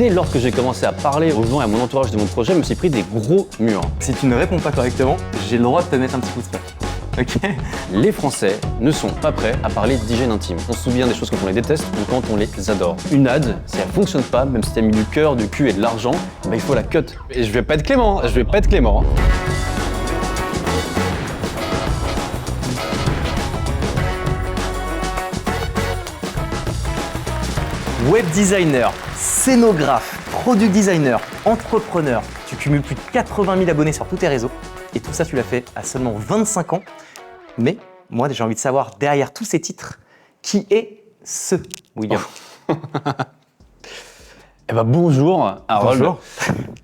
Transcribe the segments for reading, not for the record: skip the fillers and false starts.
dès lors que j'ai commencé à parler aux gens et à mon entourage de mon projet, je me suis pris des gros murs. Si tu ne réponds pas correctement, j'ai le droit de te mettre un petit coup de feu. Ok. Les Français ne sont pas prêts à parler d'hygiène intime. On se souvient des choses quand on les déteste ou quand on les adore. Une ad, si elle fonctionne pas, même si t'as mis du cœur, du cul et de l'argent, bah il faut la cut. Et je vais pas être clément, Web designer, scénographe, product designer, entrepreneur, tu cumules plus de 80 000 abonnés sur tous tes réseaux et tout ça tu l'as fait à seulement 25 ans. Mais moi j'ai envie de savoir derrière tous ces titres, qui est ce William? Eh ben bonjour Harold. Bonjour.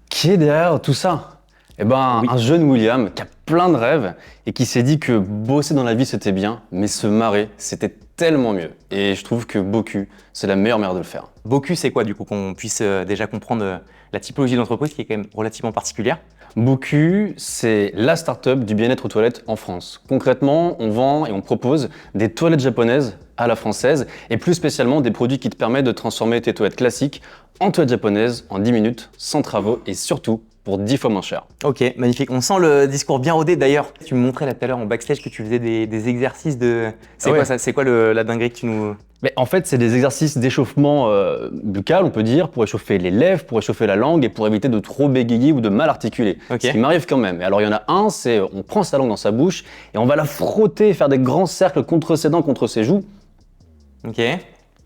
Qui est derrière tout ça? Eh ben Oui. un jeune William qui a plein de rêves et qui s'est dit que bosser dans la vie c'était bien, mais se marrer c'était tellement mieux. Et je trouve que Boku, c'est la meilleure manière de le faire. Boku c'est quoi du coup, qu'on puisse déjà comprendre la typologie d'entreprise qui est quand même relativement particulière? Boku, c'est la start-up du bien-être aux toilettes en France. Concrètement, on vend et on propose des toilettes japonaises à la française et plus spécialement des produits qui te permettent de transformer tes toilettes classiques en toilettes japonaises en 10 minutes, sans travaux et surtout pour 10 fois moins cher. Ok, magnifique. On sent le discours bien rodé. D'ailleurs, tu me montrais là tout à l'heure en backstage que tu faisais des exercices de... C'est quoi ça? C'est quoi la dinguerie que tu nous... Mais en fait, c'est des exercices d'échauffement buccal, on peut dire, pour échauffer les lèvres, pour échauffer la langue et pour éviter de trop bégayer ou de mal articuler. Ok. Ce qui m'arrive quand même. Et alors, il y en a un, c'est on prend sa langue dans sa bouche et on va la frotter, faire des grands cercles contre ses dents, contre ses joues. Ok.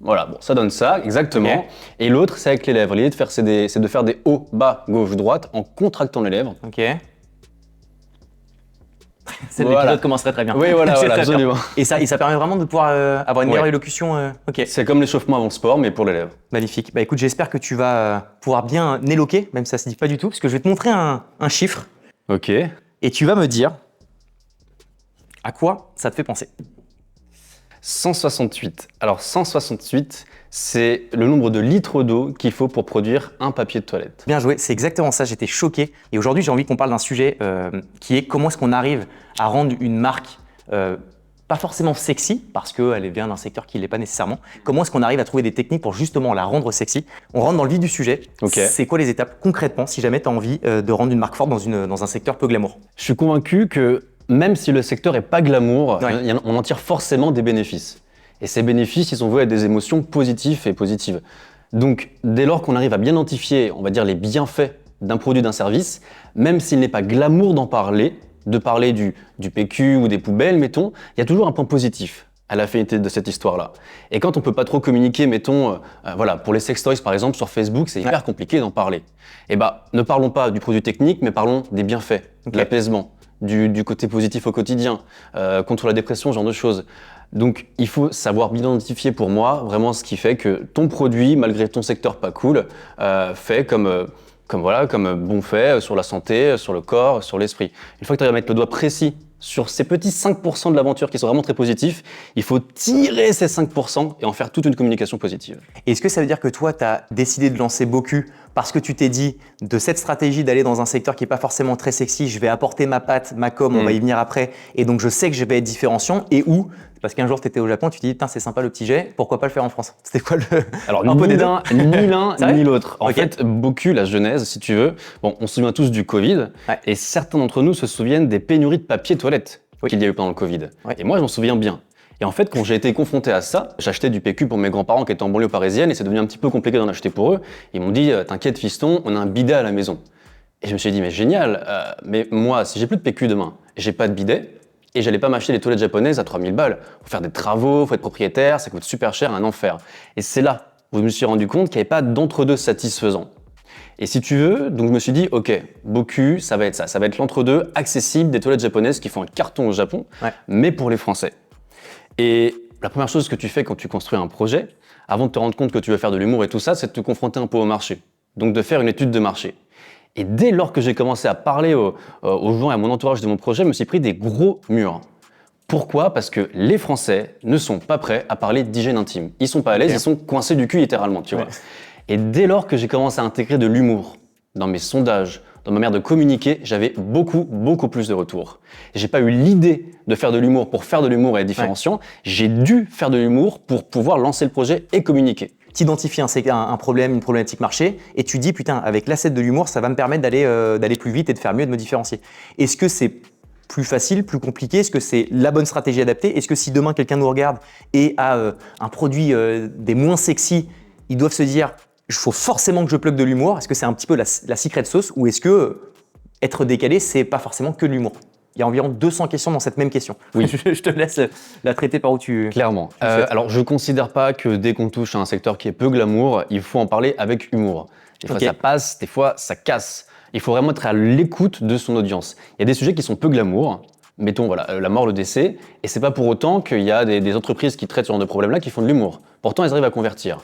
Voilà, bon, ça donne ça, exactement. Ok. Et l'autre, c'est avec les lèvres. L'idée c'est de faire des hauts, bas, gauche, droite en contractant les lèvres. Ok. Cette Voilà. épisode commencerait très bien. Oui, voilà, C'est voilà, très bien. absolument. Et ça permet vraiment de pouvoir avoir une meilleure Ouais. élocution. Ok. C'est comme l'échauffement avant le sport, mais pour les lèvres. Magnifique. Bah écoute, j'espère que tu vas pouvoir bien éloquer, même si ça se dit pas du tout, parce que je vais te montrer un chiffre Ok. et tu vas me dire à quoi ça te fait penser. 168. Alors 168, c'est le nombre de litres d'eau qu'il faut pour produire un papier de toilette. Bien joué, c'est exactement ça, j'étais choqué. Et aujourd'hui, j'ai envie qu'on parle d'un sujet qui est comment est-ce qu'on arrive à rendre une marque pas forcément sexy, parce qu'elle vient d'un secteur qui ne l'est pas nécessairement. Comment est-ce qu'on arrive à trouver des techniques pour justement la rendre sexy? On rentre dans le vif du sujet. Ok. C'est quoi les étapes concrètement si jamais tu as envie de rendre une marque forte dans un secteur peu glamour? Je suis convaincu que même si le secteur est pas glamour, Ouais. on en tire forcément des bénéfices. Et ces bénéfices, ils sont voués à des émotions positives et positives. Donc, dès lors qu'on arrive à bien identifier, on va dire, les bienfaits d'un produit, d'un service, même s'il n'est pas glamour d'en parler, de parler du PQ ou des poubelles, mettons, il y a toujours un point positif à la finalité de cette histoire-là. Et quand on peut pas trop communiquer, mettons, voilà, pour les sex stories par exemple, sur Facebook, c'est hyper compliqué d'en parler. Et bah, ne parlons pas du produit technique, mais parlons des bienfaits, Ok. de l'apaisement, du côté positif au quotidien, contre la dépression, ce genre de choses. Donc, il faut savoir bien identifier pour moi vraiment ce qui fait que ton produit, malgré ton secteur pas cool, fait comme bon fait sur la santé, sur le corps, sur l'esprit. Une fois que tu arrives à mettre le doigt précis sur ces petits 5% de l'aventure qui sont vraiment très positifs, il faut tirer ces 5% et en faire toute une communication positive. Est-ce que ça veut dire que toi, tu as décidé de lancer Boku parce que tu t'es dit de cette stratégie d'aller dans un secteur qui n'est pas forcément très sexy, je vais apporter ma patte, ma com, on va y venir après, et donc je sais que je vais être différenciant, et où parce qu'un jour tu étais au Japon, tu t'es dit putain c'est sympa le petit jet, pourquoi pas le faire en France? C'était quoi le... Alors, Un peu des deux. ni l'un C'est vrai ni l'autre. En Ok. fait, Boku, la genèse, si tu veux, bon, on se souvient tous du Covid, Ouais. et certains d'entre nous se souviennent des pénuries de papier toilette qu'il y a eu pendant le Covid. Ouais. Et moi, je m'en souviens bien. Et en fait, quand j'ai été confronté à ça, j'achetais du PQ pour mes grands-parents qui étaient en banlieue parisienne, et c'est devenu un petit peu compliqué d'en acheter pour eux. Ils m'ont dit, t'inquiète fiston, on a un bidet à la maison. Et je me suis dit, mais génial, mais moi, si j'ai plus de PQ demain, j'ai pas de bidet, et j'allais pas m'acheter des toilettes japonaises à 3000 balles. Faut faire des travaux, faut être propriétaire, ça coûte super cher, un enfer. Et c'est là où je me suis rendu compte qu'il n'y avait pas d'entre-deux satisfaisant. Et si tu veux, donc je me suis dit, ok, Boku, ça va être ça. Ça va être l'entre-deux accessible des toilettes japonaises qui font un carton au Japon, Ouais. mais pour les Français. Et la première chose que tu fais quand tu construis un projet, avant de te rendre compte que tu veux faire de l'humour et tout ça, c'est de te confronter un peu au marché. Donc de faire une étude de marché. Et dès lors que j'ai commencé à parler aux gens et à mon entourage de mon projet, je me suis pris des gros murs. Pourquoi? Parce que les Français ne sont pas prêts à parler d'hygiène intime. Ils sont pas à l'aise, Ok. ils sont coincés du cul littéralement, tu vois. Et dès lors que j'ai commencé à intégrer de l'humour dans mes sondages, dans ma manière de communiquer, j'avais beaucoup plus de retours. J'ai pas eu l'idée de faire de l'humour pour faire de l'humour et être différenciant. J'ai dû faire de l'humour pour pouvoir lancer le projet et communiquer. tu identifies un problème, une problématique marché, et tu dis, putain, avec l'asset de l'humour, ça va me permettre d'aller plus vite et de faire mieux, de me différencier. Est-ce que c'est plus facile, plus compliqué? Est-ce que c'est la bonne stratégie adaptée? Est-ce que si demain quelqu'un nous regarde et a un produit des moins sexy, ils doivent se dire, il faut forcément que je plug de l'humour? Est-ce que c'est un petit peu la secret sauce, ou est-ce que être décalé, c'est pas forcément que de l'humour? Il y a environ 200 questions dans cette même question. Oui. Je te laisse la traiter par où tu... Clairement. Alors, je ne considère pas que dès qu'on touche à un secteur qui est peu glamour, il faut en parler avec humour. Des fois, ça passe, des fois, ça casse. Il faut vraiment être à l'écoute de son audience. Il y a des sujets qui sont peu glamour, mettons voilà, la mort, le décès, et c'est pas pour autant qu'il y a des entreprises qui traitent ce genre de problème-là qui font de l'humour. Pourtant, elles arrivent à convertir.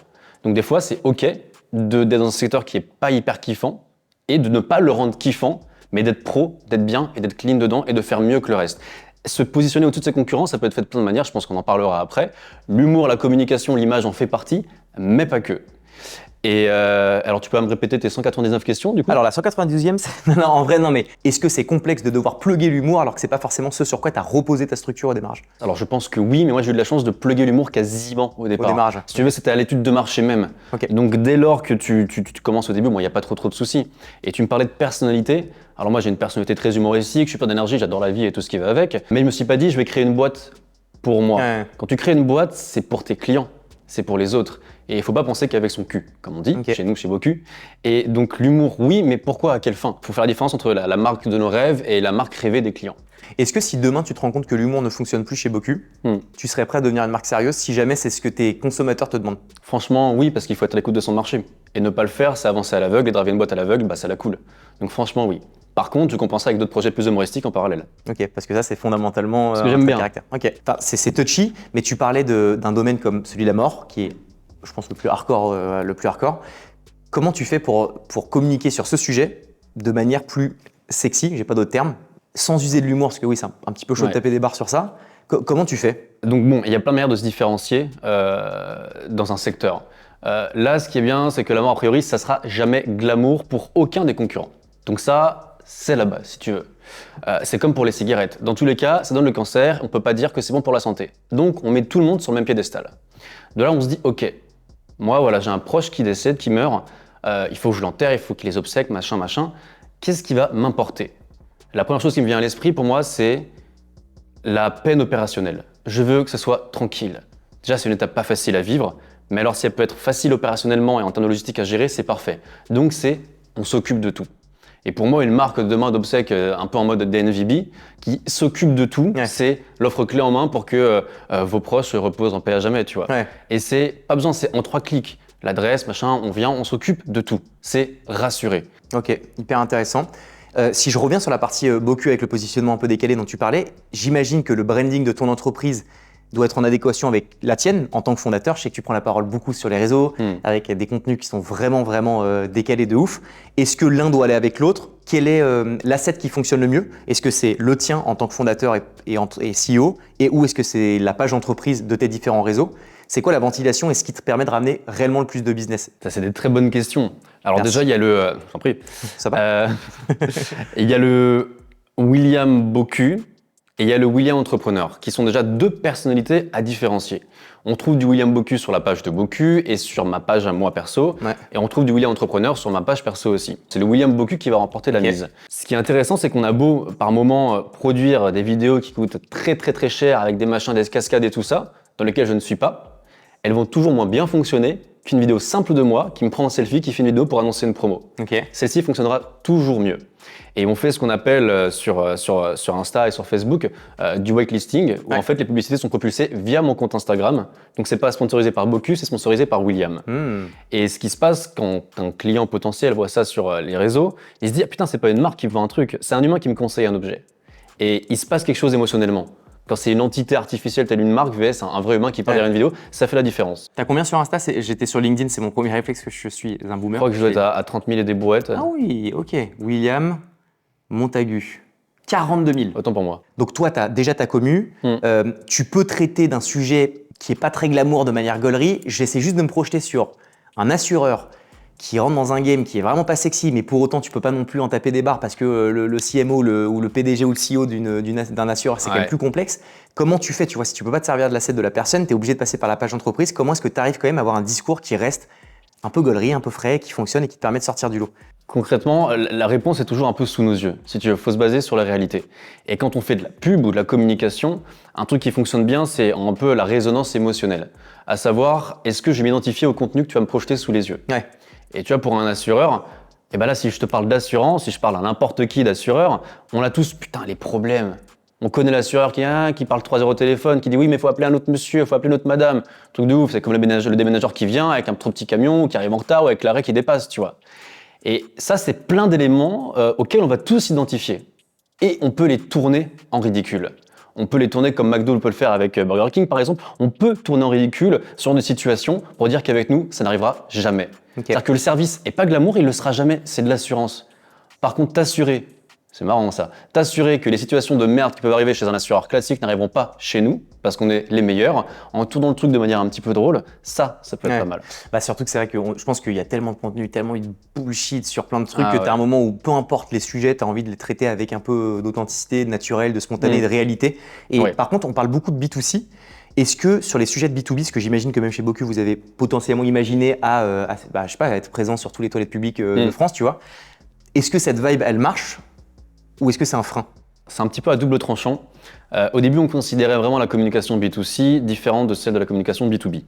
Donc, des fois, c'est OK d'être dans un secteur qui est pas hyper kiffant et de ne pas le rendre kiffant, mais d'être pro, d'être bien et d'être clean dedans et de faire mieux que le reste. Se positionner au-dessus de ses concurrents, ça peut être fait de plein de manières, je pense qu'on en parlera après. L'humour, la communication, l'image en fait partie, mais pas que. Et alors tu peux me répéter tes 199 questions du coup? Alors la 192e, non, en vrai non, mais est-ce que c'est complexe de devoir plugger l'humour alors que c'est pas forcément ce sur quoi tu as reposé ta structure au démarrage? Alors je pense que oui, mais moi j'ai eu de la chance de plugger l'humour quasiment au départ. Au démarrage. Si tu veux, c'était à l'étude de marché même. Okay. Donc dès lors que tu commences au début, bon, il n'y a pas trop de soucis. Et tu me parlais de personnalité. Alors moi j'ai une personnalité très humoristique, je suis pas d'énergie, j'adore la vie et tout ce qui va avec. Mais je me suis pas dit je vais créer une boîte pour moi. Ouais. Quand tu crées une boîte, c'est pour tes clients, c'est pour les autres. Et il faut pas penser qu'avec son cul, comme on dit, chez nous, chez Boku. Et donc l'humour, oui, mais pourquoi, à quelle fin? Il faut faire la différence entre la marque de nos rêves et la marque rêvée des clients. Est-ce que si demain tu te rends compte que l'humour ne fonctionne plus chez Boku, tu serais prêt à devenir une marque sérieuse si jamais c'est ce que tes consommateurs te demandent? Franchement, oui, parce qu'il faut être à l'écoute de son marché. Et ne pas le faire, c'est avancer à l'aveugle, et driver une boîte à l'aveugle, bah ça la coule. Donc franchement, oui. Par contre, je compenserai avec d'autres projets plus humoristiques en parallèle. Ok, parce que ça, c'est fondamentalement ce que j'aime bien. Caractère. Ok, enfin, c'est touchy, mais tu parlais d'un domaine comme celui de la mort, qui est, je pense, le plus hardcore. Comment tu fais pour communiquer sur ce sujet de manière plus sexy, j'ai pas d'autre terme, sans user de l'humour, parce que oui, c'est un petit peu chaud de taper des barres sur ça. Comment tu fais? Donc bon, il y a plein de manières de se différencier dans un secteur. Là, ce qui est bien, c'est que la mort, a priori, ça sera jamais glamour pour aucun des concurrents. Donc ça, c'est la base, si tu veux. C'est comme pour les cigarettes. Dans tous les cas, ça donne le cancer, on peut pas dire que c'est bon pour la santé. Donc on met tout le monde sur le même piédestal. De là, on se dit, ok, moi, voilà, j'ai un proche qui décède, qui meurt, il faut que je l'enterre, il faut qu'il les obsèque, machin. Qu'est-ce qui va m'importer? La première chose qui me vient à l'esprit, pour moi, c'est la peine opérationnelle. Je veux que ce soit tranquille. Déjà, c'est une étape pas facile à vivre, mais alors si elle peut être facile opérationnellement et en termes de logistique à gérer, c'est parfait. Donc on s'occupe de tout. Et pour moi, une marque demain d'obsèques un peu en mode DNVB qui s'occupe de tout, c'est l'offre clé en main pour que vos proches se reposent en paix à jamais, tu vois. Ouais. Et c'est pas besoin, c'est en 3 clics. L'adresse, machin, on vient, on s'occupe de tout. C'est rassuré. Ok, hyper intéressant. Si je reviens sur la partie Boku avec le positionnement un peu décalé dont tu parlais, j'imagine que le branding de ton entreprise doit être en adéquation avec la tienne en tant que fondateur. Je sais que tu prends la parole beaucoup sur les réseaux, avec des contenus qui sont vraiment décalés de ouf. Est-ce que l'un doit aller avec l'autre? Quel est l'asset qui fonctionne le mieux? Est-ce que c'est le tien en tant que fondateur et CEO? Et ou est-ce que c'est la page entreprise de tes différents réseaux? C'est quoi la ventilation et ce qui te permet de ramener réellement le plus de business? Ça, c'est des très bonnes questions. Alors déjà, il y a le... j'en prie. Ça va il y a le William Boku et il y a le William Entrepreneur, qui sont déjà 2 personnalités à différencier. On trouve du William Boku sur la page de Boku et sur ma page à moi perso, et on trouve du William Entrepreneur sur ma page perso aussi. C'est le William Boku qui va remporter la mise. Ce qui est intéressant, c'est qu'on a beau, par moment, produire des vidéos qui coûtent très cher, avec des machins, des cascades et tout ça, dans lesquelles je ne suis pas, elles vont toujours moins bien fonctionner qu'une vidéo simple de moi qui me prend en selfie, qui fait une vidéo pour annoncer une promo. Celle-ci fonctionnera toujours mieux. Et on fait ce qu'on appelle sur Insta et sur Facebook du whitelisting, où en fait les publicités sont propulsées via mon compte Instagram. Donc c'est pas sponsorisé par Boku, c'est sponsorisé par William. Et ce qui se passe quand un client potentiel voit ça sur les réseaux, il se dit ah putain, c'est pas une marque qui me vend un truc, c'est un humain qui me conseille un objet. Et il se passe quelque chose émotionnellement. Quand c'est une entité artificielle telle une marque vs un vrai humain qui parle derrière une vidéo, ça fait la différence. T'as combien sur Insta? J'étais sur LinkedIn, c'est mon premier réflexe que je suis un boomer. Je crois que je dois être à 30 000 et des brouettes. Ah oui, ok. William Montagu. 42 000. Autant pour moi. Donc toi, tu as déjà ta commu. Tu peux traiter d'un sujet qui n'est pas très glamour de manière gaulerie. J'essaie juste de me projeter sur un assureur qui rentre dans un game qui est vraiment pas sexy, mais pour autant tu peux pas non plus en taper des barres parce que le CMO ou le PDG ou le CEO d'un assureur, c'est quand même plus complexe. Comment tu fais, tu vois, si tu peux pas te servir de l'asset de la personne, tu es obligé de passer par la page d'entreprise. Comment est-ce que tu arrives quand même à avoir un discours qui reste un peu gaulerie, un peu frais, qui fonctionne et qui te permet de sortir du lot? Concrètement, la réponse est toujours un peu sous nos yeux. Si tu veux, faut se baser sur la réalité. Et quand on fait de la pub ou de la communication, un truc qui fonctionne bien, c'est un peu la résonance émotionnelle. À savoir, est-ce que je vais m'identifier au contenu que tu vas me projeter sous les yeux? Ouais. Et tu vois, pour un assureur, et ben là, si je te parle d'assurance, si je parle à n'importe qui d'assureur, on a tous, putain, les problèmes. On connaît l'assureur qui parle 3 heures au téléphone, qui dit oui, mais il faut appeler un autre monsieur, il faut appeler une autre madame. Truc de ouf, c'est comme le déménageur qui vient avec un trop petit camion, qui arrive en retard ou avec l'arrêt qui dépasse, tu vois. Et ça, c'est plein d'éléments auxquels on va tous s'identifier. Et on peut les tourner en ridicule. On peut les tourner comme McDo peut le faire avec Burger King, par exemple. On peut tourner en ridicule sur des situations pour dire qu'avec nous, ça n'arrivera jamais. Okay. C'est-à-dire que le service n'est pas glamour, il ne le sera jamais, c'est de l'assurance. Par contre, t'assurer, c'est marrant ça, t'assurer que les situations de merde qui peuvent arriver chez un assureur classique n'arriveront pas chez nous, parce qu'on est les meilleurs, en tournant le truc de manière un petit peu drôle, ça peut être pas mal. Bah surtout que c'est vrai que je pense qu'il y a tellement de contenu, tellement de bullshit sur plein de trucs que tu as un moment où peu importe les sujets, tu as envie de les traiter avec un peu d'authenticité, de naturel, de spontané, de réalité. Et par contre, on parle beaucoup de B2C. Est-ce que sur les sujets de B2B, ce que j'imagine que même chez Boku, vous avez potentiellement imaginé je sais pas, être présent sur tous les toilettes publiques de France, tu vois, est-ce que cette vibe, elle marche ou est-ce que c'est un frein? C'est un petit peu à double tranchant. Au début, on considérait vraiment la communication B2C différente de celle de la communication B2B.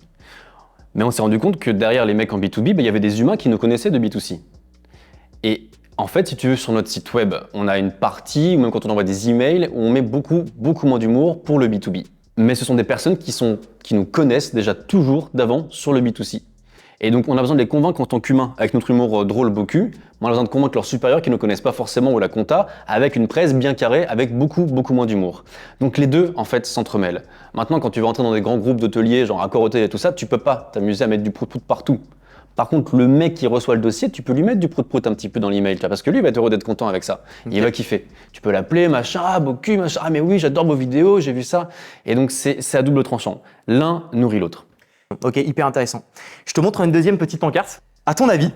Mais on s'est rendu compte que derrière les mecs en B2B, il y avait des humains qui nous connaissaient de B2C. Et en fait, si tu veux, sur notre site web, on a une partie, ou même quand on envoie des emails, où on met beaucoup moins d'humour pour le B2B. Mais ce sont des personnes qui nous connaissent déjà toujours d'avant sur le B2C. Et donc, on a besoin de les convaincre en tant qu'humains, avec notre humour drôle Boku. On a besoin de convaincre leurs supérieurs qui ne connaissent pas forcément ou la compta, avec une presse bien carrée, avec beaucoup moins d'humour. Donc, les deux, en fait, s'entremêlent. Maintenant, quand tu vas entrer dans des grands groupes d'hôteliers, genre Accor Hôtel et tout ça, tu peux pas t'amuser à mettre du prout-prout partout. Par contre, le mec qui reçoit le dossier, tu peux lui mettre du prout-prout un petit peu dans l'email, parce que lui, il va être heureux d'être content avec ça. Okay. Il va kiffer. Tu peux l'appeler, machin, Boku, machin, mais oui, j'adore vos vidéos, j'ai vu ça. Et donc, c'est à double tranchant. L'un nourrit l'autre. Ok, hyper intéressant. Je te montre une deuxième petite pancarte. À ton avis,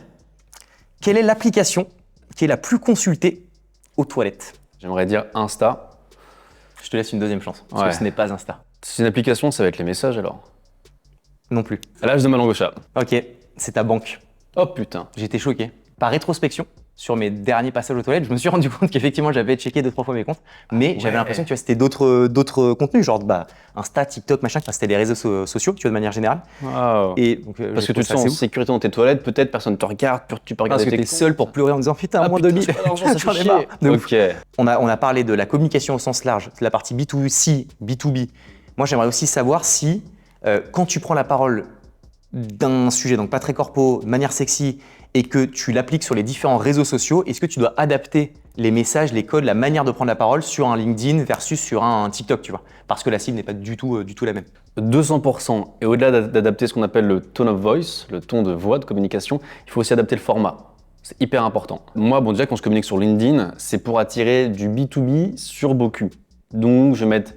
quelle est l'application qui est la plus consultée aux toilettes? J'aimerais dire Insta. Je te laisse une deuxième chance, parce que ce n'est pas Insta. C'est une application, ça va être les messages alors? Non plus. L'âge de ma langue au chat. Ok, c'est ta banque. Oh putain. J'étais choqué. Par rétrospection, sur mes derniers passages aux toilettes, je me suis rendu compte qu'effectivement j'avais checké 2-3 fois mes comptes, mais j'avais l'impression que tu vois, c'était d'autres contenus, genre Insta, TikTok, machin, c'était les réseaux sociaux, tu vois, de manière générale. Wow. Et donc, parce que tu te sens en sécurité dans tes toilettes, peut-être personne ne te regarde, tu peux regarder tes comptes. Parce que t'es seul pour pleurer en disant putain, moins 2000, j'en ai marre. Ok. On a parlé de la communication au sens large, de la partie B2C, B2B. Moi, j'aimerais aussi savoir si, quand tu prends la parole d'un sujet, donc pas très corpo, de manière sexy, et que tu l'appliques sur les différents réseaux sociaux, est-ce que tu dois adapter les messages, les codes, la manière de prendre la parole sur un LinkedIn versus sur un TikTok, tu vois? Parce que la cible n'est pas du tout la même. 200%. Et au-delà d'adapter ce qu'on appelle le tone of voice, le ton de voix de communication, il faut aussi adapter le format. C'est hyper important. Moi, déjà, quand je communique sur LinkedIn, c'est pour attirer du B2B sur Boku. Donc, je vais mettre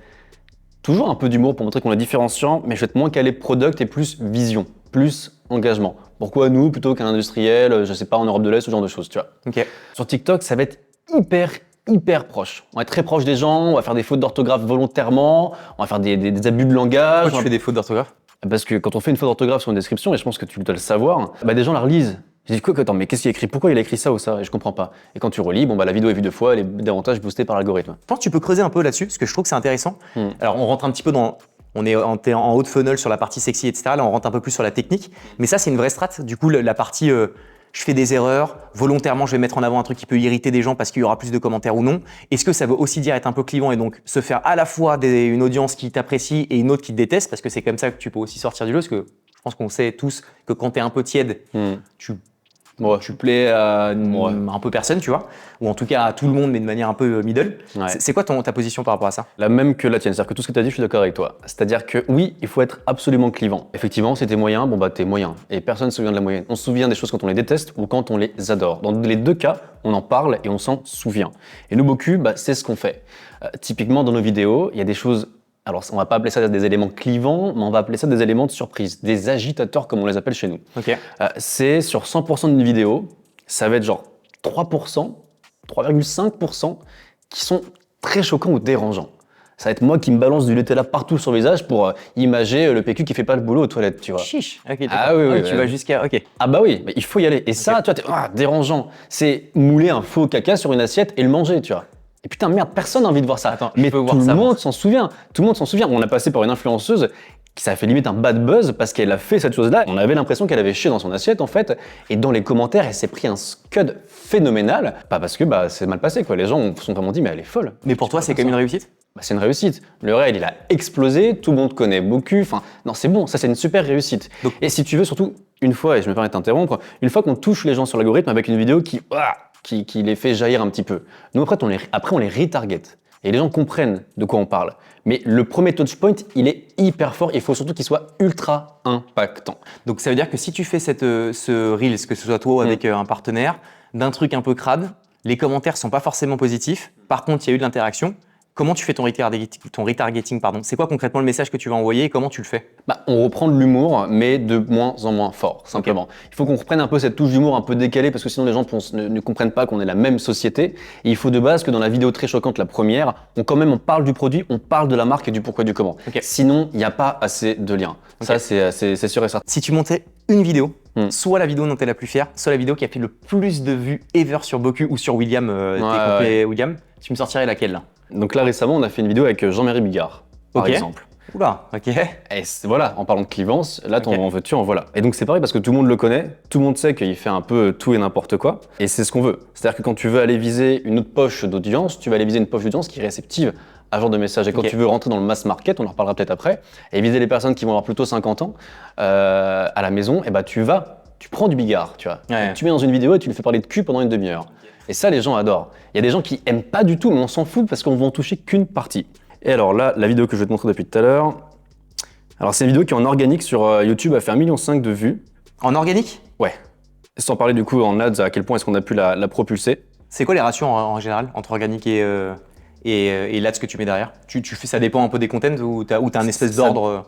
toujours un peu d'humour pour montrer qu'on est différenciant, mais je vais être moins calé product et plus vision, plus engagement. Pourquoi nous plutôt qu'un industriel, je sais pas, en Europe de l'Est, ce genre de choses, tu vois. Okay. Sur TikTok, ça va être hyper proche. On va être très proche des gens, on va faire des fautes d'orthographe volontairement, on va faire des abus de langage. Pourquoi tu fais des fautes d'orthographe? Parce que quand on fait une faute d'orthographe sur une description, et je pense que tu dois le savoir, des gens la relisent. Je dis quoi, attends, mais qu'est-ce qu'il a écrit? Pourquoi il a écrit ça ou ça? Et je comprends pas. Et quand tu relis, la vidéo est vue 2 fois, elle est davantage boostée par l'algorithme. Je pense que tu peux creuser un peu là-dessus, parce que je trouve que c'est intéressant. Alors, on rentre un petit peu dans... On est en haut de funnel sur la partie sexy, etc. Là, on rentre un peu plus sur la technique. Mais ça, c'est une vraie strat. Du coup, la partie je fais des erreurs, volontairement, je vais mettre en avant un truc qui peut irriter des gens parce qu'il y aura plus de commentaires ou non. Est-ce que ça veut aussi dire être un peu clivant et donc se faire à la fois une audience qui t'apprécie et une autre qui te déteste? Parce que c'est comme ça que tu peux aussi sortir du lot. Parce que je pense qu'on sait tous que quand tu es un peu tiède, tu plais à un peu personne, tu vois, ou en tout cas à tout le monde, mais de manière un peu middle. Ouais. C'est quoi ta position par rapport à ça? La même que la tienne, c'est-à-dire que tout ce que tu as dit, je suis d'accord avec toi. C'est-à-dire que oui, il faut être absolument clivant. Effectivement, si t'es moyen, t'es moyen. Et personne ne se souvient de la moyenne. On se souvient des choses quand on les déteste ou quand on les adore. Dans les deux cas, on en parle et on s'en souvient. Et nous, Boku, c'est ce qu'on fait. Typiquement, dans nos vidéos, il y a des choses Alors, on va pas appeler ça des éléments clivants, mais on va appeler ça des éléments de surprise, des agitateurs comme on les appelle chez nous. Ok. C'est sur 100% d'une vidéo, ça va être genre 3%, 3,5% qui sont très choquants ou dérangeants. Ça va être moi qui me balance du Nutella partout sur le visage pour imager le PQ qui fait pas le boulot aux toilettes, tu vois. Chiche. Ok, d'accord. Ah oui, Tu vas jusqu'à. Ok. Ah bah oui, mais il faut y aller. Et ça, tu vois, dérangeant. C'est mouler un faux caca sur une assiette et le manger, tu vois. Et putain, merde, personne n'a envie de voir ça. Attends, mais je peux tout voir le ça, moi. monde s'en souvient. Tout le monde s'en souvient. On a passé par une influenceuse qui ça a fait limite un bad buzz parce qu'elle a fait cette chose-là. On avait l'impression qu'elle avait chié dans son assiette en fait. Et dans les commentaires, elle s'est pris un scud phénoménal. Pas parce que c'est mal passé quoi. Les gens se sont vraiment dit mais elle est folle. Mais pour toi, c'est quand même une réussite? C'est une réussite. Le réel, il a explosé, tout le monde connaît beaucoup. Enfin, non, c'est bon, ça c'est une super réussite. Donc- et si tu veux, surtout, une fois, et je me permets de t'interrompre, une fois qu'on touche les gens sur l'algorithme avec une vidéo qui les fait jaillir un petit peu, nous après, on les retarget. Et les gens comprennent de quoi on parle. Mais le premier touchpoint, il est hyper fort. Il faut surtout qu'il soit ultra impactant. Donc ça veut dire que si tu fais ce Reels, que ce soit toi ou avec un partenaire, d'un truc un peu crade, les commentaires sont pas forcément positifs. Par contre, il y a eu de l'interaction. Comment tu fais ton retargeting, pardon. C'est quoi concrètement le message que tu vas envoyer et comment tu le fais? On reprend de l'humour, mais de moins en moins fort, simplement. Okay. Il faut qu'on reprenne un peu cette touche d'humour un peu décalée, parce que sinon les gens ne comprennent pas qu'on est la même société. Et il faut de base que dans la vidéo très choquante, la première, on parle du produit, on parle de la marque et du pourquoi et du comment. Okay. Sinon, il n'y a pas assez de liens. Okay. Ça, c'est sûr et certain. Si tu montais une vidéo, soit la vidéo dont tu es la plus fière, soit la vidéo qui a fait le plus de vues ever sur Boku ou sur William, William, tu me sortirais laquelle là? Donc là récemment on a fait une vidéo avec Jean-Marie Bigard, par exemple. Oula, ok. Et voilà, en parlant de clivance, là en veux-tu, en voilà. Et donc c'est pareil parce que tout le monde le connaît, tout le monde sait qu'il fait un peu tout et n'importe quoi, et c'est ce qu'on veut. C'est-à-dire que quand tu veux aller viser une autre poche d'audience, tu vas aller viser une poche d'audience qui est réceptive à ce genre de message. Et quand tu veux rentrer dans le mass market, on en reparlera peut-être après, et viser les personnes qui vont avoir plutôt 50 ans à la maison, et tu prends du Bigard, tu vois. Ouais. Tu mets dans une vidéo et tu lui fais parler de cul pendant une demi-heure. Et ça, les gens adorent. Il y a des gens qui aiment pas du tout, mais on s'en fout parce qu'on va en toucher qu'une partie. Et alors là, la vidéo que je vais te montrer depuis tout à l'heure, alors c'est une vidéo qui est en organique sur YouTube, a fait 1,5 million de vues. En organique? Ouais. Sans parler du coup en ads, à quel point est-ce qu'on a pu la propulser. C'est quoi les ratios en général entre organique et l'ads que tu mets derrière? Ça dépend un peu des contents ou t'as un espèce d'ordre?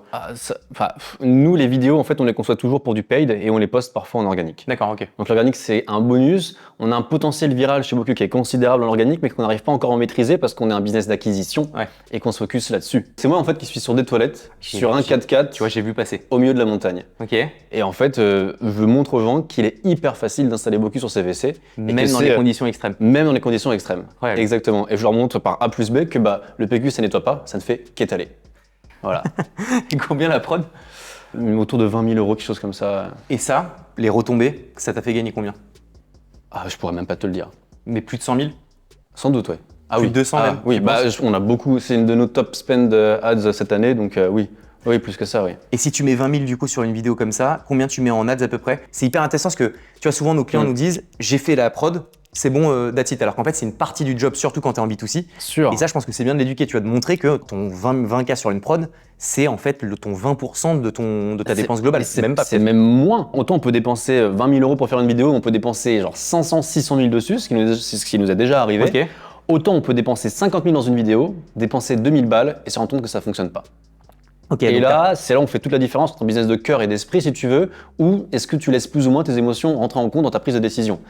Nous, les vidéos, en fait, on les conçoit toujours pour du paid et on les poste parfois en organique. D'accord, ok. Donc l'organique, c'est un bonus. On a un potentiel viral chez Boku qui est considérable en organique, mais qu'on n'arrive pas encore à maîtriser parce qu'on est un business d'acquisition et qu'on se focus là-dessus. C'est moi, en fait, qui suis sur des toilettes, sur un 4x4. Tu vois, j'ai vu passer. Au milieu de la montagne. Ok. Et en fait, je montre aux gens qu'il est hyper facile d'installer Boku sur ses WC. Même dans les conditions extrêmes. Même dans les conditions extrêmes. Ouais, exactement. Et je leur montre par A plus B que le PQ, ça nettoie pas, ça ne fait qu'étaler. Voilà. Et combien la prod? Autour de 20 000 €, quelque chose comme ça. Et ça, les retombées, ça t'a fait gagner combien? Je pourrais même pas te le dire. Mais plus de 100 000? Sans doute, ouais. Plus de 200 même? Oui, on a beaucoup, c'est une de nos top spend ads cette année, donc oui. Oui, plus que ça, oui. Et si tu mets 20 000 du coup sur une vidéo comme ça, combien tu mets en ads à peu près? C'est hyper intéressant parce que tu vois, souvent nos clients nous disent j'ai fait la prod, c'est bon, that's it. Alors qu'en fait, c'est une partie du job, surtout quand tu es en B2C. Sûr. Et ça, je pense que c'est bien de l'éduquer. Tu vas te montrer que ton 20K sur une prod, c'est en fait ton 20% de ta dépense globale. C'est même pas. C'est même moins. Autant on peut dépenser 20 000 € pour faire une vidéo, on peut dépenser genre 500, 600 000 dessus, ce qui nous est déjà arrivé. Okay. Autant on peut dépenser 50 000 dans une vidéo, dépenser 2000 balles et se rendre compte que ça fonctionne pas. Okay, et là, c'est là où on fait toute la différence entre un business de cœur et d'esprit, si tu veux, ou est-ce que tu laisses plus ou moins tes émotions rentrer en compte dans ta prise de décision.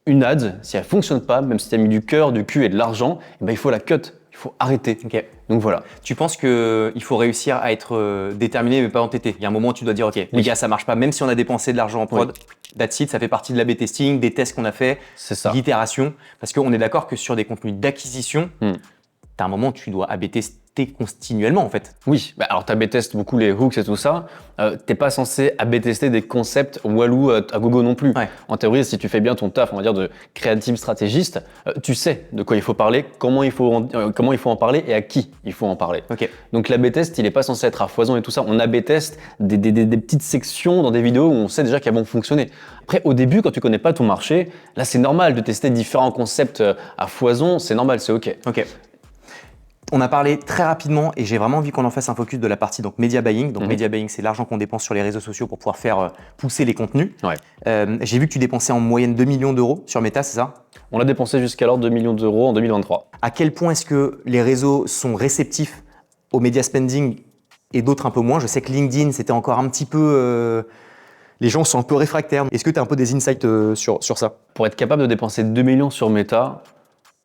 Une ad, si elle fonctionne pas, même si tu as mis du cœur, du cul et de l'argent, il faut la cut, il faut arrêter. Okay. Donc voilà. Tu penses qu'il faut réussir à être déterminé mais pas entêté? Il y a un moment où tu dois dire ok, les gars, ça marche pas, même si on a dépensé de l'argent en prod, that's it, ça fait partie de l'A/B testing, des tests qu'on a fait, l'itération. Parce qu'on est d'accord que sur des contenus d'acquisition, t'as un moment où tu dois A/B tester continuellement en fait. Oui, alors tu A/B testes beaucoup les hooks et tout ça, t'es pas censé A/B tester des concepts walou à gogo non plus. Ouais. En théorie, si tu fais bien ton taf, on va dire de creative stratégiste, tu sais de quoi il faut parler, comment il faut en parler et à qui il faut en parler. Okay. Donc l'A/B test, il est pas censé être à foison et tout ça. On A/B teste des petites sections dans des vidéos où on sait déjà qu'elles vont fonctionner. Après, au début, quand tu connais pas ton marché, là c'est normal de tester différents concepts à foison, c'est normal, c'est ok. Ok. On a parlé très rapidement et j'ai vraiment envie qu'on en fasse un focus de la partie donc media buying. Donc media buying, c'est l'argent qu'on dépense sur les réseaux sociaux pour pouvoir faire pousser les contenus. Ouais. J'ai vu que tu dépensais en moyenne 2 millions d'euros sur Meta, c'est ça? On a dépensé jusqu'alors 2 millions d'euros en 2023. À quel point est-ce que les réseaux sont réceptifs au media spending et d'autres un peu moins. Je sais que LinkedIn, c'était encore un petit peu... les gens sont un peu réfractaires. Est-ce que tu as un peu des insights sur ça? Pour être capable de dépenser 2 millions sur Meta,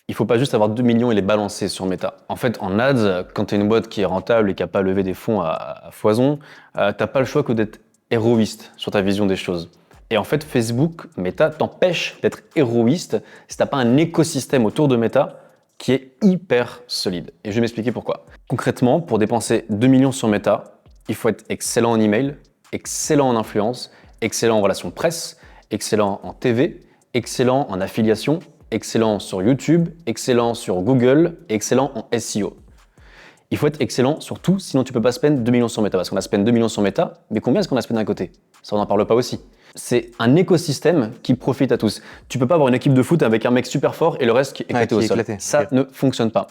il faut pas juste avoir 2 millions et les balancer sur Meta. En fait, en ads, quand tu es une boîte qui est rentable et qui n'a pas levé des fonds à foison, t'as pas le choix que d'être héroïste sur ta vision des choses. Et en fait, Facebook, Meta, t'empêche d'être héroïste si t'as pas un écosystème autour de Meta qui est hyper solide. Et je vais m'expliquer pourquoi. Concrètement, pour dépenser 2 millions sur Meta, il faut être excellent en email, excellent en influence, excellent en relations presse, excellent en TV, excellent en affiliation, excellent sur YouTube, excellent sur Google, excellent en SEO. Il faut être excellent sur tout, sinon tu peux pas spend 2 millions sur Meta. Parce qu'on a spend 2 millions sur Meta, mais combien est-ce qu'on a spend à côté? Ça, on n'en parle pas aussi. C'est un écosystème qui profite à tous. Tu peux pas avoir une équipe de foot avec un mec super fort et le reste qui est éclaté au sol. Ça ne fonctionne pas.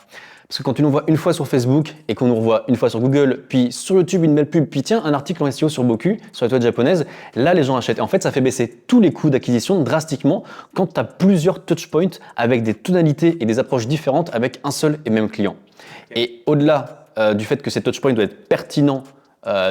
Parce que quand tu nous vois une fois sur Facebook et qu'on nous revoit une fois sur Google, puis sur YouTube une belle pub, puis tiens un article en SEO sur Boku, sur la toile japonaise, là les gens achètent. Et en fait, ça fait baisser tous les coûts d'acquisition drastiquement quand tu as plusieurs touchpoints avec des tonalités et des approches différentes avec un seul et même client. Et au-delà du fait que ces touchpoints doivent être pertinents,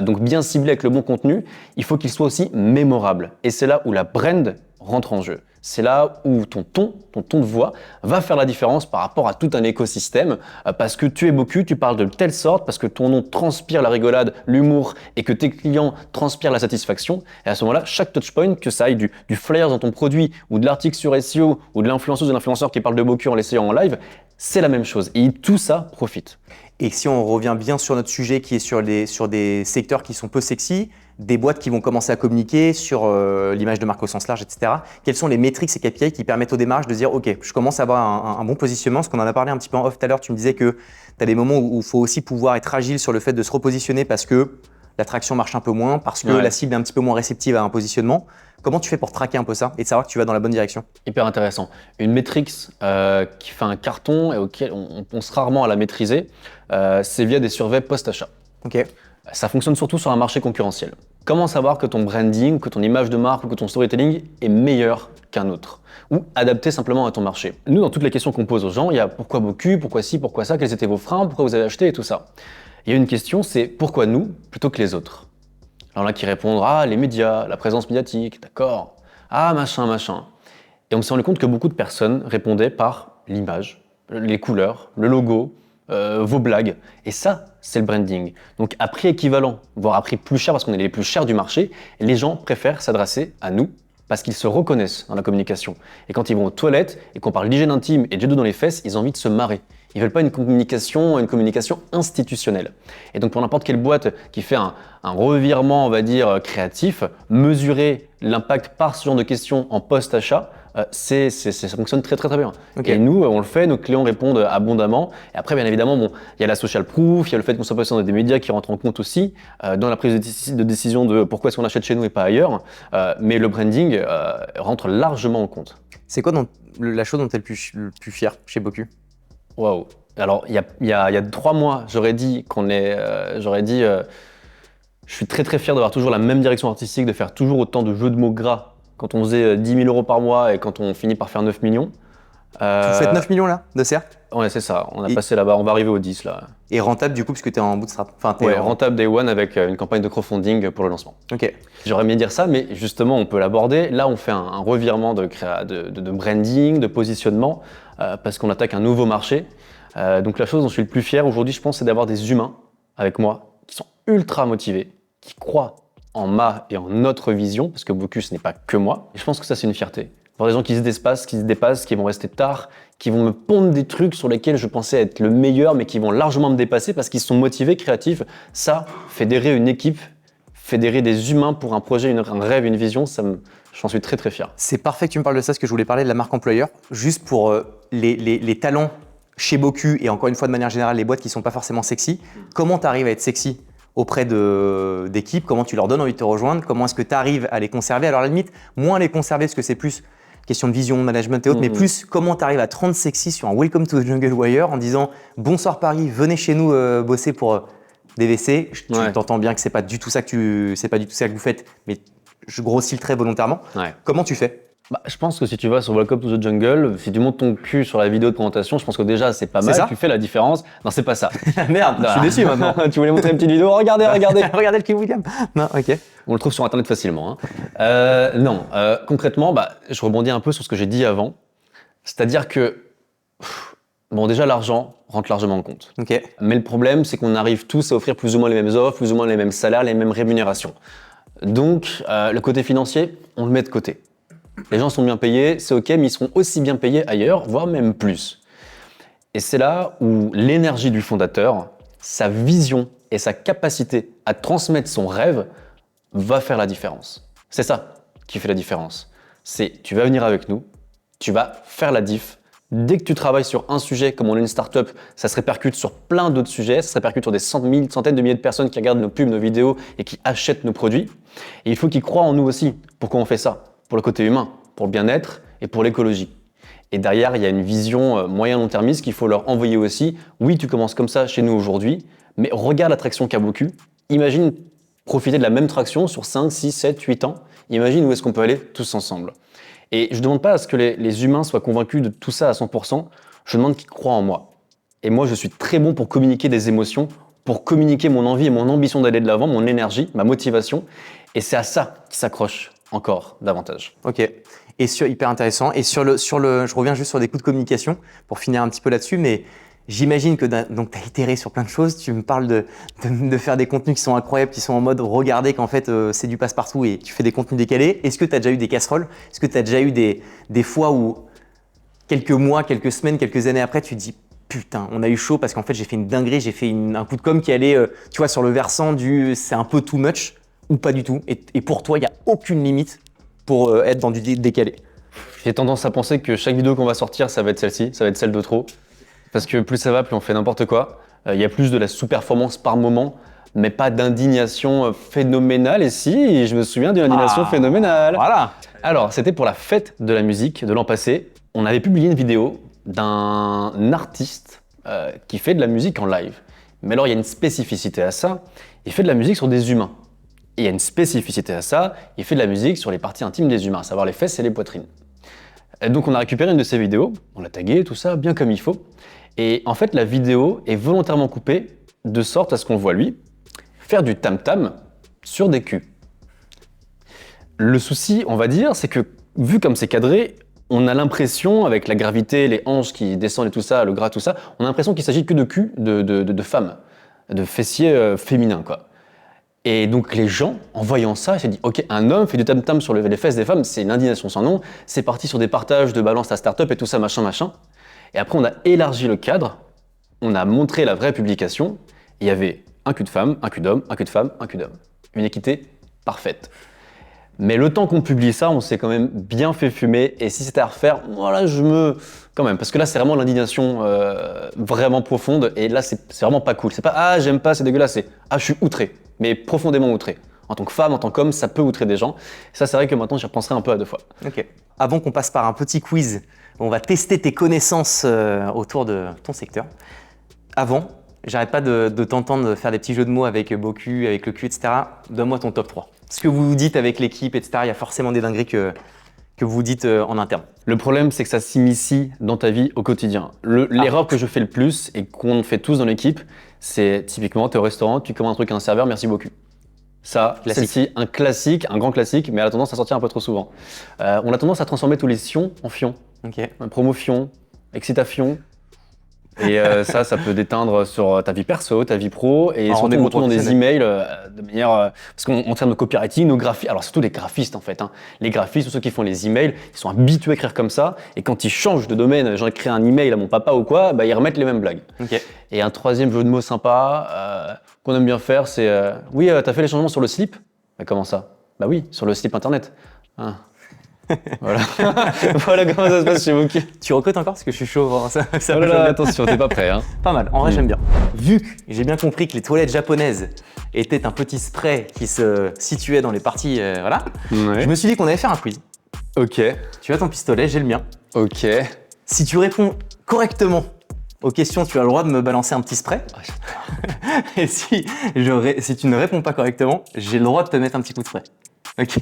donc bien ciblés avec le bon contenu, il faut qu'ils soient aussi mémorables. Et c'est là où la brand rentre en jeu. C'est là où ton ton de voix va faire la différence par rapport à tout un écosystème parce que tu es Boku, tu parles de telle sorte, parce que ton nom transpire la rigolade, l'humour et que tes clients transpirent la satisfaction. Et à ce moment-là, chaque touchpoint, que ça aille du flyer dans ton produit ou de l'article sur SEO ou de l'influenceuse ou de l'influenceur qui parle de Boku en l'essayant en live, c'est la même chose. Et tout ça profite. Et si on revient bien sur notre sujet qui est sur des secteurs qui sont peu sexy, des boîtes qui vont commencer à communiquer sur l'image de marque au sens large, etc. Quels sont les métriques et KPI qui permettent aux démarches de dire « Ok, je commence à avoir un bon positionnement ». Ce qu'on en a parlé un petit peu en off tout à l'heure, tu me disais que tu as des moments où il faut aussi pouvoir être agile sur le fait de se repositionner parce que l'attraction marche un peu moins, parce que la cible est un petit peu moins réceptive à un positionnement. Comment tu fais pour traquer un peu ça et de savoir que tu vas dans la bonne direction? Hyper intéressant. Une métrique qui fait un carton et auquel on pense rarement à la maîtriser, c'est via des surveys post-achat. Ok. Ça fonctionne surtout sur un marché concurrentiel. Comment savoir que ton branding, que ton image de marque ou que ton storytelling est meilleur qu'un autre ou adapté simplement à ton marché? Nous, dans toutes les questions qu'on pose aux gens, il y a pourquoi Boku, pourquoi ci, pourquoi ça, quels étaient vos freins, pourquoi vous avez acheté et tout ça. Il y a une question, c'est pourquoi nous plutôt que les autres? Alors là, qui répondent, ah, les médias, la présence médiatique, d'accord, ah, machin. Et on s'est rendu compte que beaucoup de personnes répondaient par l'image, les couleurs, le logo, vos blagues. Et ça, c'est le branding. Donc à prix équivalent, voire à prix plus cher parce qu'on est les plus chers du marché, les gens préfèrent s'adresser à nous parce qu'ils se reconnaissent dans la communication. Et quand ils vont aux toilettes et qu'on parle d'hygiène intime et de dos dans les fesses, ils ont envie de se marrer. Ils veulent pas une communication institutionnelle. Et donc pour n'importe quelle boîte qui fait un revirement, on va dire, créatif, mesurer l'impact par ce genre de questions en post-achat, ça fonctionne très bien. Okay. Et nous, on le fait, nos clients répondent abondamment. Et après, bien évidemment, bon, il y a la social proof, il y a le fait qu'on soit passé dans des médias qui rentrent en compte aussi dans la prise de décision de pourquoi est-ce qu'on achète chez nous et pas ailleurs. Mais le branding rentre largement en compte. C'est quoi la chose dont tu es le plus fier chez Boku? Waouh. Alors, il y a 3 mois, j'aurais dit je suis très fier d'avoir toujours la même direction artistique, de faire toujours autant de jeux de mots gras quand on faisait 10 000 euros par mois et quand on finit par faire 9 millions. Tu fais 9 millions là, de CA? Ouais, c'est ça. On a passé là-bas, on va arriver aux 10 là. Et rentable du coup, puisque tu es en bootstrap. Rentable day one avec une campagne de crowdfunding pour le lancement. Ok. J'aurais aimé dire ça, mais justement, on peut l'aborder. Là, on fait un revirement de branding, de positionnement, parce qu'on attaque un nouveau marché. Donc la chose dont je suis le plus fier aujourd'hui, je pense, c'est d'avoir des humains avec moi qui sont ultra motivés, qui croient en ma et en notre vision, parce que Boku, ce n'est pas que moi. Et je pense que ça, c'est une fierté. Voir des gens qui se dépassent, qui vont rester tard, qui vont me pondre des trucs sur lesquels je pensais être le meilleur, mais qui vont largement me dépasser parce qu'ils sont motivés, créatifs. Ça, fédérer une équipe, fédérer des humains pour un projet, un rêve, une vision, j'en suis très fier. C'est parfait que tu me parles de ça, parce que je voulais parler de la marque employeur. Juste pour les talents chez Boku, et encore une fois, de manière générale, les boîtes qui ne sont pas forcément sexy, comment tu arrives à être sexy auprès d'équipes? Comment tu leur donnes envie de te rejoindre? Comment est-ce que tu arrives à les conserver? Alors à la limite, moins les conserver, parce que c'est plus question de vision, de management et autres, mais plus comment tu arrives à te rendre sexy sur un Welcome to the Jungle Wire en disant « Bonsoir Paris, venez chez nous bosser pour DVC ». Tu t'entends bien que c'est pas du tout ça que vous faites, mais je grossis le trait volontairement. Ouais. Comment tu fais? Bah, je pense que si tu vas sur Welcome to the Jungle, si tu montes ton cul sur la vidéo de présentation, je pense que déjà c'est pas mal, ça tu fais la différence. Non, c'est pas ça. Merde, je suis déçu maintenant. Tu voulais montrer une petite vidéo, regardez. Regardez le King William. Non, ok. On le trouve sur internet facilement. Non, concrètement, bah, je rebondis un peu sur ce que j'ai dit avant. C'est-à-dire que, bon, déjà l'argent rentre largement en compte. Ok. Mais le problème, c'est qu'on arrive tous à offrir plus ou moins les mêmes offres, plus ou moins les mêmes salaires, les mêmes rémunérations. Donc, le côté financier, on le met de côté. Les gens sont bien payés, c'est ok, mais ils seront aussi bien payés ailleurs, voire même plus. Et c'est là où l'énergie du fondateur, sa vision et sa capacité à transmettre son rêve va faire la différence. C'est ça qui fait la différence. C'est, tu vas venir avec nous, tu vas faire la diff. Dès que tu travailles sur un sujet, comme on est une startup, ça se répercute sur plein d'autres sujets, ça se répercute sur des centaines de milliers de personnes qui regardent nos pubs, nos vidéos et qui achètent nos produits. Et il faut qu'ils croient en nous aussi. Pourquoi on fait ça? Pour le côté humain, pour le bien-être et pour l'écologie. Et derrière, il y a une vision moyen-long-termiste qu'il faut leur envoyer aussi. Oui, tu commences comme ça chez nous aujourd'hui, mais regarde la traction qu'a Boku. Imagine profiter de la même traction sur 5, 6, 7, 8 ans. Imagine où est-ce qu'on peut aller tous ensemble. Et je ne demande pas à ce que les humains soient convaincus de tout ça à 100%, je demande qu'ils croient en moi. Et moi, je suis très bon pour communiquer des émotions, pour communiquer mon envie et mon ambition d'aller de l'avant, mon énergie, ma motivation. Et c'est à ça qu'ils s'accrochent encore davantage. Ok. Et hyper intéressant. Et je reviens juste sur des coups de communication pour finir un petit peu là-dessus, mais j'imagine que donc tu as itéré sur plein de choses. Tu me parles de faire des contenus qui sont incroyables, qui sont en mode regardez qu'en fait c'est du passe-partout et tu fais des contenus décalés. Est-ce que tu as déjà eu des casseroles? Est-ce que tu as déjà eu des fois où quelques mois, quelques semaines, quelques années après, tu te dis putain, on a eu chaud parce qu'en fait j'ai fait une dinguerie, j'ai fait un coup de com qui allait tu vois, sur le versant du c'est un peu too much ou pas du tout. Et pour toi, il n'y a aucune limite pour être dans du décalé. J'ai tendance à penser que chaque vidéo qu'on va sortir, ça va être celle-ci, ça va être celle de trop. Parce que plus ça va, plus on fait n'importe quoi. Il y a plus de la sous-performance par moment, mais pas d'indignation phénoménale. Et si, je me souviens d'une indignation phénoménale. Voilà. Alors, c'était pour la fête de la musique de l'an passé. On avait publié une vidéo d'un artiste qui fait de la musique en live. Mais alors, il y a une spécificité à ça. Il fait de la musique sur des humains. Et il y a une spécificité à ça. Il fait de la musique sur les parties intimes des humains, à savoir les fesses et les poitrines. Et donc, on a récupéré une de ces vidéos. On l'a taguée, tout ça, bien comme il faut. Et en fait, la vidéo est volontairement coupée de sorte à ce qu'on voit lui faire du tam-tam sur des culs. Le souci, on va dire, c'est que vu comme c'est cadré, on a l'impression, avec la gravité, les hanches qui descendent et tout ça, le gras, tout ça, on a l'impression qu'il s'agit que de cul de femmes, de fessiers féminins, quoi. Et donc les gens, en voyant ça, ils se disent « Ok, un homme fait du tam-tam sur les fesses des femmes, c'est une indignation sans nom, c'est parti sur des partages de balance ta start-up et tout ça, machin. » Et après, on a élargi le cadre, on a montré la vraie publication, et il y avait un cul de femme, un cul d'homme, un cul de femme, un cul d'homme. Une équité parfaite. Mais le temps qu'on publie ça, on s'est quand même bien fait fumer, et si c'était à refaire, voilà, quand même, parce que là, c'est vraiment l'indignation vraiment profonde, et là, c'est vraiment pas cool. C'est pas « Ah, j'aime pas, c'est dégueulasse », c'est « Ah, je suis outré », mais profondément outré. En tant que femme, en tant qu'homme, ça peut outrer des gens. Ça, c'est vrai que maintenant, j'y repenserai un peu à deux fois. Ok. Avant qu'on passe par un petit quiz, on va tester tes connaissances autour de ton secteur. Avant, j'arrête pas de t'entendre faire des petits jeux de mots avec Boku, avec le cul, etc. Donne-moi ton top 3. Ce que vous dites avec l'équipe, etc., il y a forcément des dingueries que vous dites en interne. Le problème, c'est que ça s'immisce dans ta vie au quotidien. L'erreur que je fais le plus et qu'on fait tous dans l'équipe, c'est typiquement, tu es au restaurant, tu commandes un truc à un serveur, merci beaucoup. Ça, celle-ci, un classique, un grand classique, mais elle a tendance à sortir un peu trop souvent. On a tendance à transformer tous les sions en fions. Ok. Promotion, excitation. Et ça peut déteindre sur ta vie perso, ta vie pro, et surtout on retourne dans des emails de manière... parce qu'en termes de copywriting, nos graphistes, alors surtout les graphistes en fait, hein, les graphistes ou ceux qui font les emails, ils sont habitués à écrire comme ça, et quand ils changent de domaine, genre écrire un email à mon papa ou quoi, bah, ils remettent les mêmes blagues. Okay. Et un troisième jeu de mots sympa qu'on aime bien faire, c'est oui, t'as fait les changements sur le slip? Mais comment ça? Bah oui, sur le slip internet. Ah. Voilà. Voilà comment ça se passe chez Boku. Tu recrutes encore parce que je suis chaud. Hein, ça oh là là, attention, t'es pas prêt. Hein. Pas mal, en vrai j'aime bien. Vu que j'ai bien compris que les toilettes japonaises étaient un petit spray qui se situait dans les parties, voilà, je me suis dit qu'on allait faire un quiz. Ok. Tu as ton pistolet, j'ai le mien. Ok. Si tu réponds correctement aux questions, tu as le droit de me balancer un petit spray. Oh, et si tu ne réponds pas correctement, j'ai le droit de te mettre un petit coup de spray. Ok.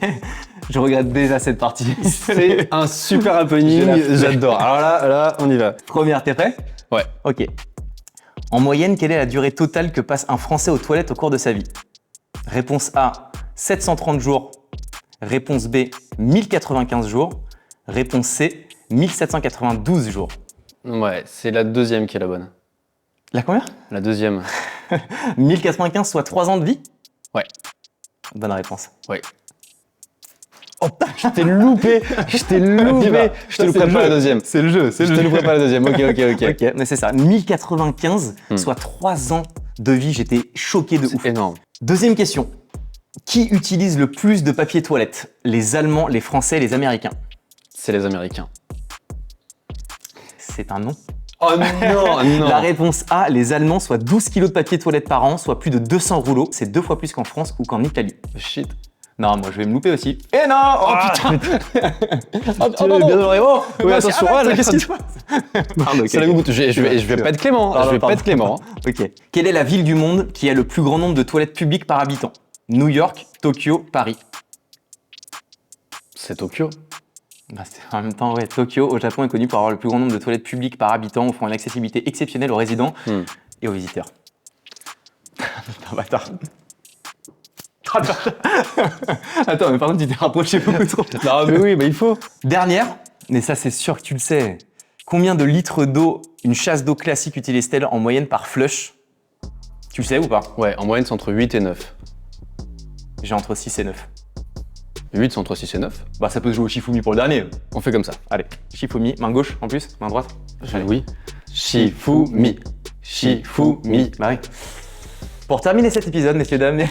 Je regrette déjà cette partie. C'est un super happening, j'adore. Alors là, on y va. Première, t'es prêt? Ouais. Ok. En moyenne, quelle est la durée totale que passe un Français aux toilettes au cours de sa vie? Réponse A, 730 jours. Réponse B, 1095 jours. Réponse C, 1792 jours. Ouais, c'est la deuxième qui est la bonne. La combien? La deuxième. 1095, soit 3 ans de vie? Ouais. Bonne réponse. Ouais. Oh, je t'ai loupé. Je te louperai pas la deuxième. C'est le jeu, Je te louperai pas la deuxième. Ok. Ok, mais c'est ça. 1095, soit 3 ans de vie. J'étais choqué de ouf. C'est énorme. Deuxième question. Qui utilise le plus de papier toilette? Les Allemands, les Français, les Américains? C'est les Américains. C'est un non. Oh non. La réponse A, les Allemands, soit 12 kilos de papier toilette par an, soit plus de 200 rouleaux. C'est 2 fois plus qu'en France ou qu'en Italie. Shit. Non, moi je vais me louper aussi. Eh non! Oh putain! Bien dans le héros. Oui, attention. Qu'est-ce qui se passe? Pardon, C'est la goutte. Je vais pas être clément. Pardon, Je vais pas être clément. Ok. Quelle est la ville du monde qui a le plus grand nombre de toilettes publiques par habitant? New York, Tokyo, Paris. C'est Tokyo. Bah, en même temps, ouais, Tokyo au Japon est connu pour avoir le plus grand nombre de toilettes publiques par habitant, offrant une accessibilité exceptionnelle aux résidents et aux visiteurs. Putain, bâtard. Attends, mais par contre, tu t'es rapproché beaucoup trop. Non, mais oui, il faut. Dernière, mais ça c'est sûr que tu le sais. Combien de litres d'eau une chasse d'eau classique utilise-t-elle en moyenne par flush? Tu le sais ou pas? Ouais, en moyenne, c'est entre 8 et 9. J'ai entre 6 et 9. 8, c'est entre 6 et 9. Bah ça peut se jouer au Shifumi pour le dernier. On fait comme ça. Allez, Shifumi, main gauche en plus, main droite. Allez. Oui. Shifumi. Bah oui. Pour terminer cet épisode, messieurs, dames,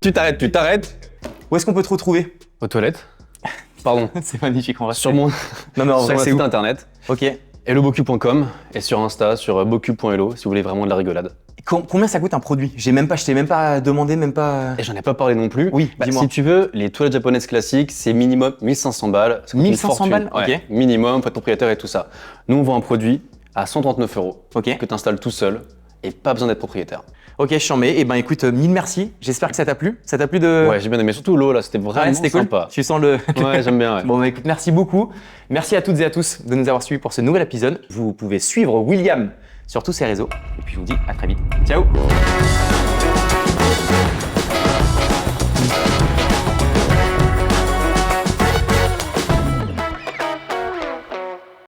Tu t'arrêtes. où est-ce qu'on peut te retrouver? Aux toilettes. Pardon. C'est magnifique, on va Sur mon Non mais en vrai, c'est site où? internet. Ok. hellobocu.com et sur Insta, sur bocu.hello si vous voulez vraiment de la rigolade. Combien ça coûte un produit? Je t'ai même pas demandé, même pas... Et j'en ai pas parlé non plus. Oui, dis-moi. Si tu veux, les toilettes japonaises classiques, c'est minimum 1500 balles. Ça coûte 1500 une balles, fortune. ok. Ouais, minimum, faut être propriétaire et tout ça. Nous, on vend un produit à 139 €. Ok. Que tu installes tout seul et pas besoin d'être propriétaire. Ok, je t'en mets. Eh ben écoute, mille merci. J'espère que ça t'a plu. Ça t'a plu de... Ouais, j'ai bien aimé. Surtout l'eau, là, c'était vraiment c'était cool. sympa. Tu sens le... Ouais, j'aime bien, ouais. Bon, bah, écoute, merci beaucoup. Merci à toutes et à tous de nous avoir suivis pour ce nouvel épisode. Vous pouvez suivre William sur tous ses réseaux. Et puis je vous dis à très vite. Ciao!